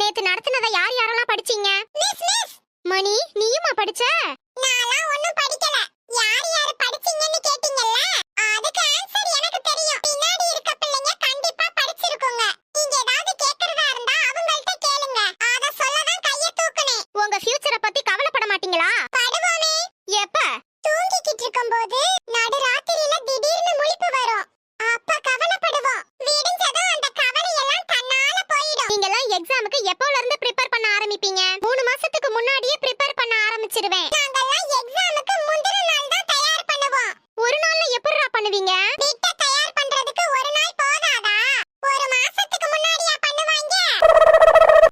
நேத்து நடத்துனத யார் யாரெல்லாம் படிச்சீங்க? மிஸ் மணி நீயுமா படிச்ச? நான்லாம் ஒண்ணும் படிக்கல. யார் யார் படிச்சீங்கன்னு கேட்டிங்கல்ல, அதுக்கு ஆன்சர் எனக்கு தெரியும். பின்னாடி இருக்க பிள்ளைங்க கண்டிப்பா படிச்சிருக்குங்க. நீங்க ஏதாவது கேக்குறதா இருந்தா அவங்கள்ட்ட கேளுங்க. அத சொல்ல தான் கைய தூக்குனே. உங்க ஃபியூச்சரை பத்தி கவலைப்பட மாட்டீங்களா? படுவோமே. எப்ப? தூங்கிக்கிட்டு இருக்கும்போது நடுராத்திரியில திடீர்னு முழிப்பு வரும். அப்ப கவலைப்படுவோம். விடிஞ்சதும் அந்த கவலை எல்லாம் தன்னால போயிடும். நீங்க எல்லாம் எக்ஸாமுக்கு எப்போல இருந்து